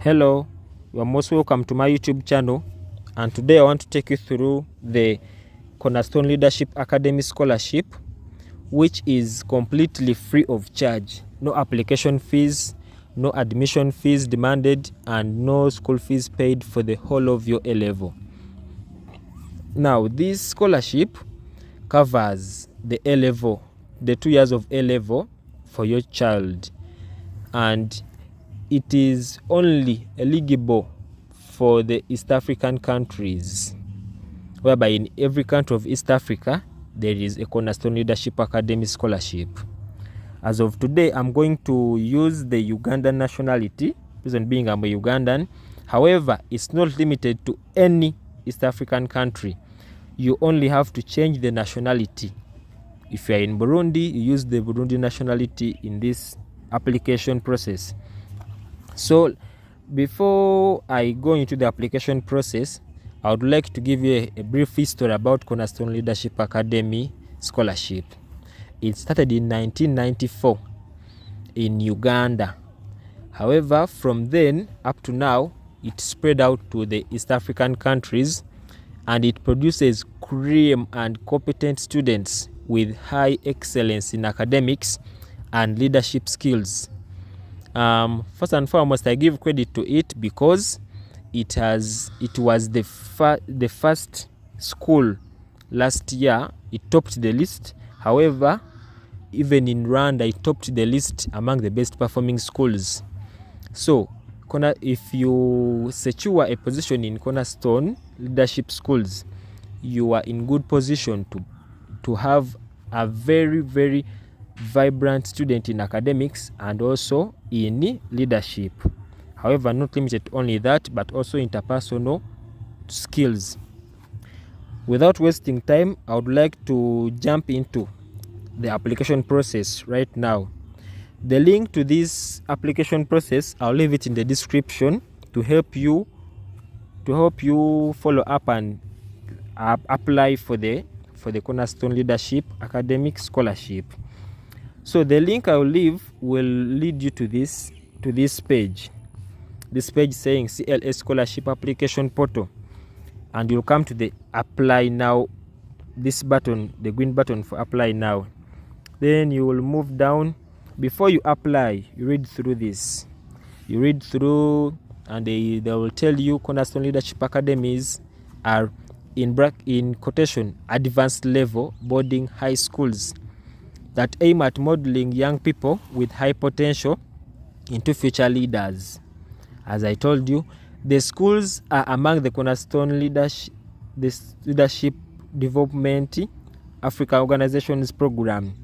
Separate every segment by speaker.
Speaker 1: Hello, you are most welcome to my YouTube channel, and today I want to take you through the Cornerstone Leadership Academy scholarship, which is completely free of charge. No application fees, no admission fees demanded, and no school fees paid for the whole of your A level. Now, this scholarship covers the A level, the 2 years of A level for your child, and it is only eligible for the East African countries, whereby in every country of East Africa there is a Cornerstone Leadership Academy scholarship. As of today, I'm going to use the Ugandan nationality, reason being I'm a Ugandan. However, it's not limited to any East African country. You only have to change the nationality. If you are in Burundi, you use the Burundi nationality in this application process. So before I go into the application process, I would like to give you a brief history about Cornerstone Leadership Academy scholarship. It started in 1994 in Uganda. However, from then up to now, it spread out to the East African countries, and it produces cream and competent students with high excellence in academics and leadership skills. First and foremost, I give credit to it because it was the first school last year. It topped the list. However, even in Rwanda, it topped the list among the best performing schools. So if you secure a position in Cornerstone Leadership Schools, you are in good position to have a very, very vibrant student in academics and also in leadership. However, not limited only that, but also interpersonal skills. Without wasting time, I would like to jump into the application process right now. The link to this application process, I'll leave it in the description to help you follow up and apply for the Cornerstone Leadership Academic Scholarship. So the link I will leave will lead you to this page. This page saying CLS Scholarship Application Portal, and you'll come to the Apply Now, this button, the green button for Apply Now. Then you will move down. Before you apply, you read through this. You read through, and they will tell you Cornerstone Leadership Academies are in quotation advanced level boarding high schools that aim at modeling young people with high potential into future leaders. As I told you, the schools are among the Cornerstone Leadership Development Africa Organization's program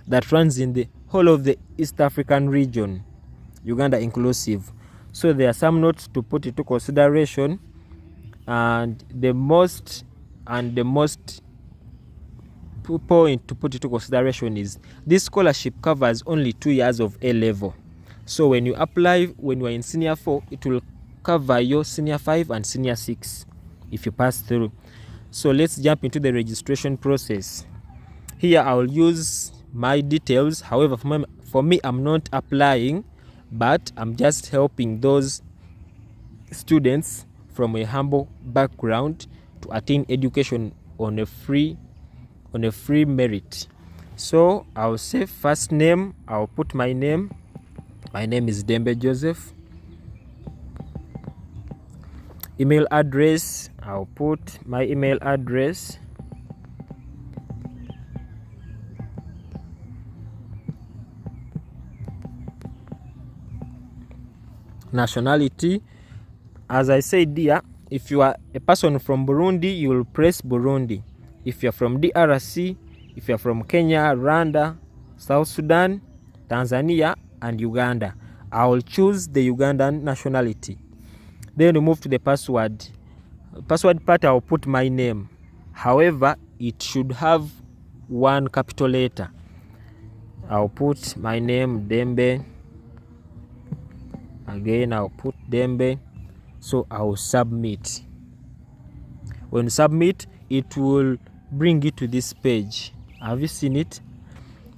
Speaker 1: that runs in the whole of the East African region, Uganda inclusive. So there are some notes to put into consideration, and the most point to put into consideration is this scholarship covers only 2 years of A level. So when you apply, when you are in senior 4, it will cover your senior 5 and senior 6 if you pass through. So let's jump into the registration process. Here I will use my details. However, for me, I'm not applying, but I'm just helping those students from a humble background to attain education on a free merit. So I'll say first name, I'll put my name. My name is Dembe Joseph. Email address, I'll put my email address. Nationality, as I said here, if you are a person from Burundi, you will press Burundi. If you're from DRC, if you're from Kenya, Rwanda, South Sudan, Tanzania, and Uganda, I will choose the Ugandan nationality. Then we move to the password. Password part, I will put my name. However, it should have one capital letter. I'll put my name, Dembe. Again, I'll put Dembe. So I'll submit. When you submit, it will bring you to this page. Have you seen it?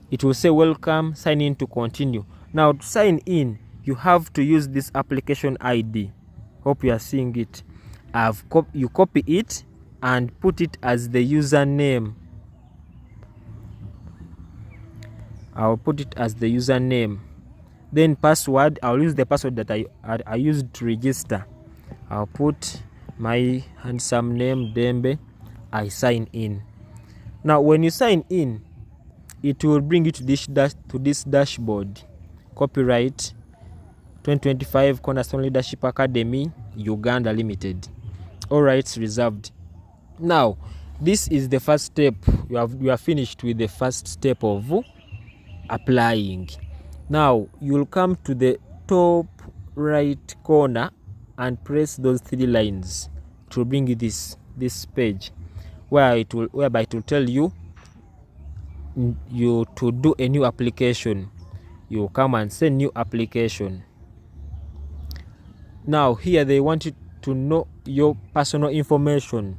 Speaker 1: It will say welcome, sign in to continue. Now to sign in, you have to use this application ID. Hope you are seeing it. You copy it and put it as the username. I'll put it as the username. Then password, I'll use the password that I used to register. I'll put my handsome name, Dembe. I sign in. Now when you sign in, it will bring you to this dashboard. Copyright 2025 Cornerstone Leadership Academy, Uganda Limited. All rights reserved. Now, this is the first step. You are finished with the first step of applying. Now, you'll come to the top right corner and press those 3 lines to bring you this page whereby it will tell you to do a new application. You come and say new application. Now here they want you to know your personal information.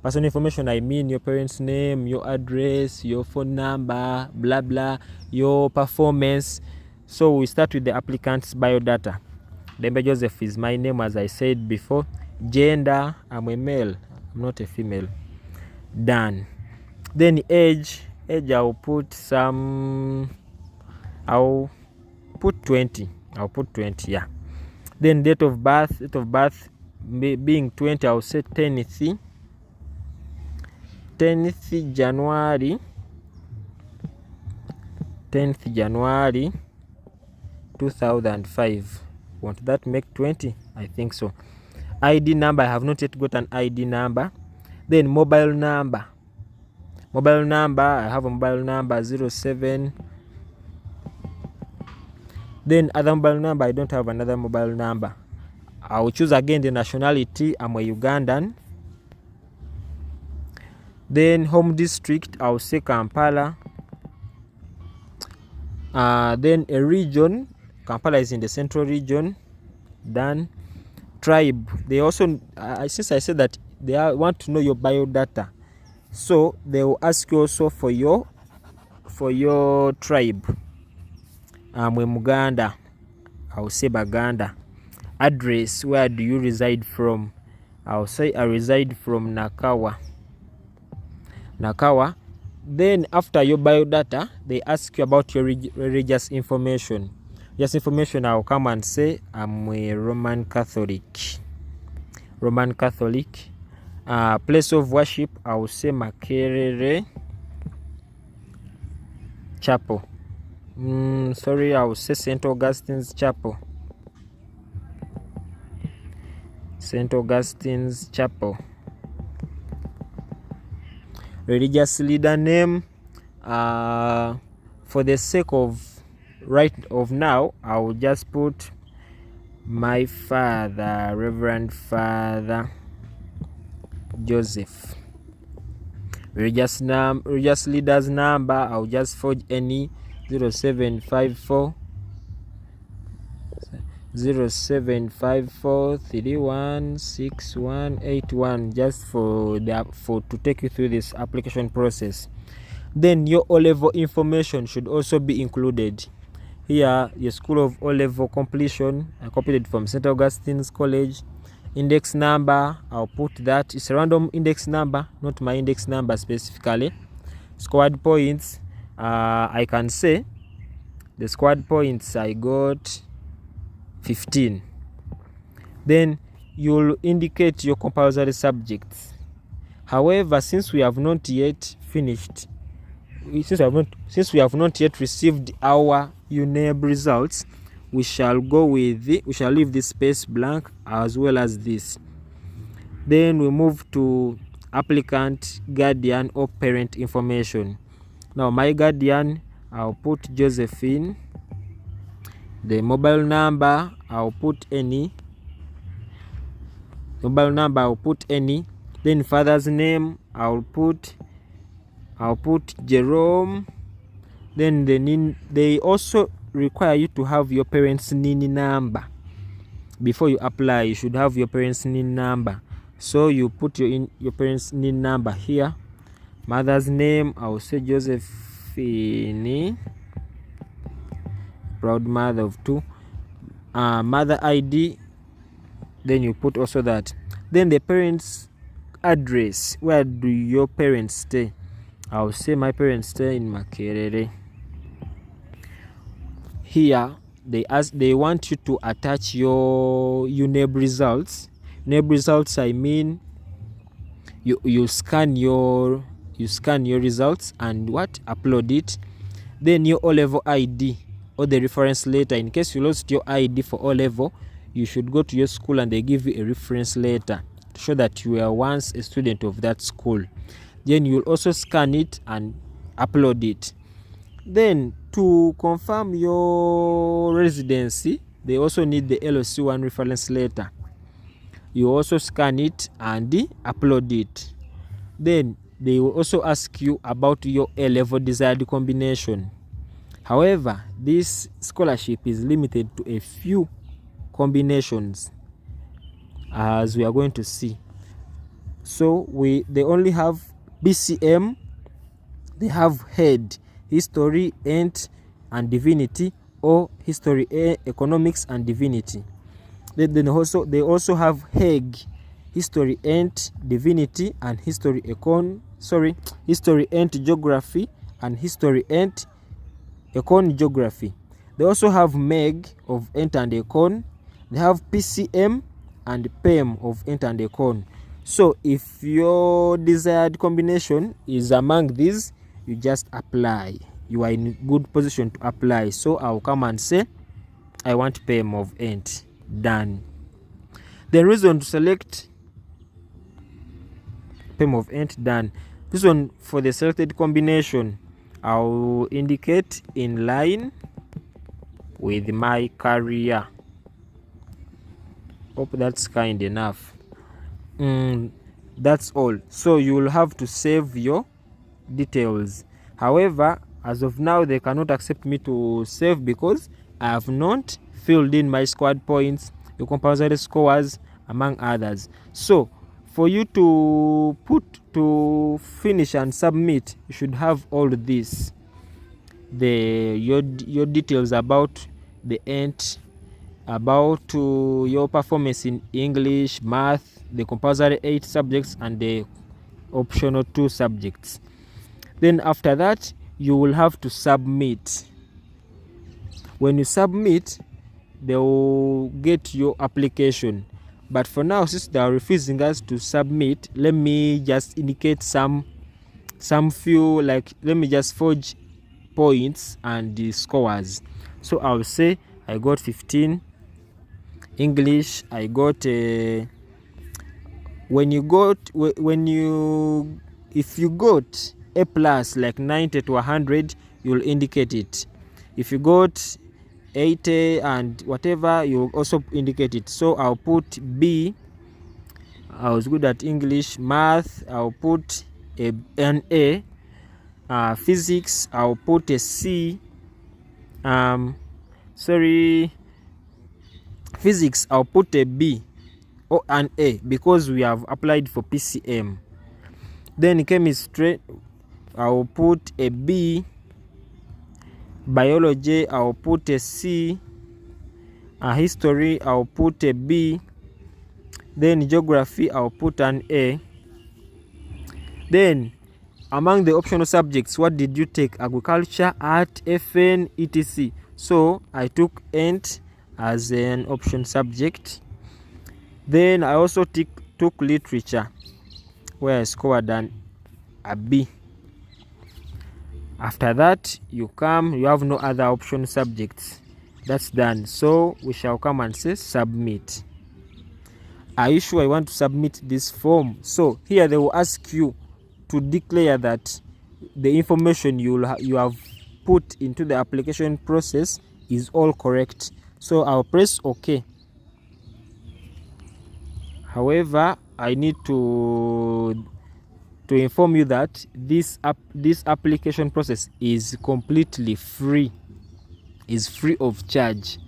Speaker 1: Personal information, I mean your parents' name, your address, your phone number, blah blah, your performance. So we start with the applicant's biodata. Dembe Joseph is my name, as I said before. Gender, I'm a male, I'm not a female. Done. Then age, I'll put 20. I'll put 20, yeah. Then date of birth being 20, I'll say 10th January 2005. Won't that make 20? I think so. ID number, I have not yet got an ID number. Then mobile number. I have a mobile number 07. Then other mobile number, I don't have another mobile number. I will choose again the nationality. I'm a Ugandan. Then home district, I'll say Kampala. Then a region, Kampala is in the central region. Done. Tribe, they also, since I said that they want to know your biodata, so they will ask you also for your tribe. I'm a Muganda, I'll say Baganda. Address, where do you reside from? I'll say I reside from Nakawa. Then after your biodata, they ask you about your religious information. Religious information, I'll come and say I'm a Roman Catholic. Place of worship, I'll say Makerere Chapel. I'll say St. Augustine's Chapel. Religious leader name, for the sake of now, I will just put my father, Reverend Father Joseph. Religious leader's number, I'll just forge any 0754 316181, just for to take you through this application process. Then your O-level information should also be included. Here, your school of O-level completion, I copied it from St. Augustine's College. Index number, I'll put that. It's a random index number, not my index number specifically. Scored points, I can say the scored points I got 15. Then you'll indicate your compulsory subjects. However, since we have not yet finished, since we have not yet received our UNEB results, we shall leave this space blank as well as this. Then we move to applicant, guardian or parent information. Now my guardian, I'll put Josephine. The mobile number, I'll put any. Then father's name, I'll put Jerome. Then they also require you to have your parents' NIN number. Before you apply, you should have your parents' NIN number. So you put your parents' NIN number here. Mother's name, I'll say Josephine, proud mother of 2. mother ID, then you put also that. Then the parents address, where do your parents stay? I'll say my parents stay in Makerere. Here they want you to attach your UNEB results. UNEB results, I mean you scan your results and upload it. Then your O-level ID or the reference letter. In case you lost your ID for O-level, you should go to your school and they give you a reference letter to show that you were once a student of that school. Then you'll also scan it and upload it. Then to confirm your residency, they also need the LOC1 reference letter. You also scan it and upload it. Then they will also ask you about your A-level desired combination. However, this scholarship is limited to a few combinations, as we are going to see. So they only have BCM, they have head, history, ent, and divinity, or history, economics, and divinity. They also have Hague, history, ent, divinity, and history, history, ent, geography, and history, ent, econ, geography. They also have MEG of ent and econ. They have PCM and PEM of ent and econ. So if your desired combination is among these, you just apply. You are in good position to apply. So I'll come and say I want PEM of ent. Done. The reason to select PEM of ent, done. This one, for the selected combination, I'll indicate in line with my career. Hope that's kind enough. That's all. So you will have to save your details. However, as of now, they cannot accept me to save because I have not filled in my squad points, the compulsory scores, among others. So for you to finish and submit, you should have all this, your details about the ent, about your performance in English, math, the compulsory 8 subjects, and the optional 2 subjects. Then after that, you will have to submit. When you submit, they will get your application. But for now, since they are refusing us to submit, let me just indicate some few, like let me just forge points and the scores. So I'll say I got 15 English. I got if you got A plus, like 90 to 100, you'll indicate it. If you got 80 and whatever, you'll also indicate it. So I'll put B. I was good at English. Math, I'll put an A. Physics, I'll put a C. Physics, I'll put a B or an A because we have applied for PCM. Then chemistry, I'll put a B. Biology, I'll put a C. History, I'll put a B. Then geography, I'll put an A. Then among the optional subjects, what did you take? Agriculture, art, FN, etc. So I took ent as an option subject. Then I also took literature, where I scored a B. After that, you have no other option subjects. That's done. So we shall come and say submit. Are you sure I want to submit this form? So here they will ask you to declare that the information you have put into the application process is all correct. So I'll press OK. However, I need to inform you that this application process is completely free. Is free of charge.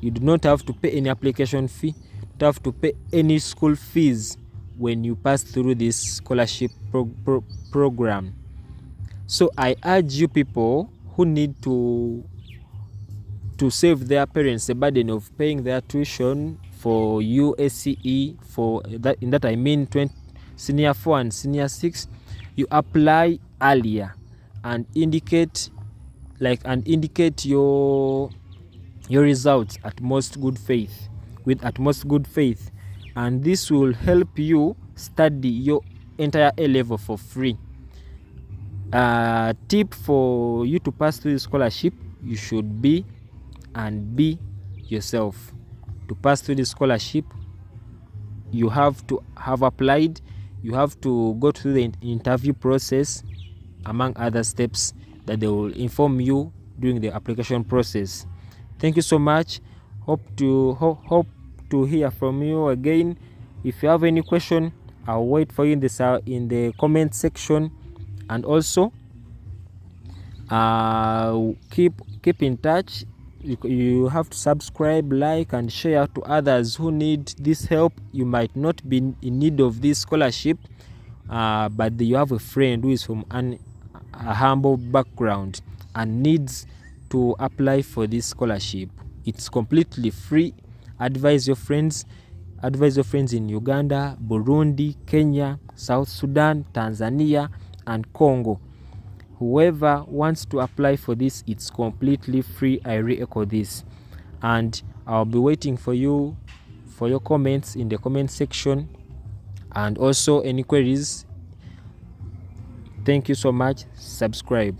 Speaker 1: You do not have to pay any application fee. You don't have to pay any school fees when you pass through this scholarship program. So I urge you people who need to to save their parents the burden of paying their tuition for USCE, for that, in that I mean senior 4 and senior 6, you apply earlier and indicate your results at most good faith, and this will help you study your entire A level for free. Tip for you to pass through the scholarship: you should be yourself. To pass through the scholarship, you have to have applied, you have to go through the interview process, among other steps that they will inform you during the application process. Thank you so much. Hope to hear from you again. If you have any question, I'll wait for you in the comment section, and also keep in touch. You have to subscribe, like, and share to others who need this help. You might not be in need of this scholarship, but you have a friend who is from a humble background and needs to apply for this scholarship. It's completely free. Advise your friends in Uganda, Burundi, Kenya, South Sudan, Tanzania, and Congo. Whoever wants to apply for this, it's completely free. I re-echo this, and I'll be waiting for your comments in the comment section, and also any queries. Thank you so much. Subscribe.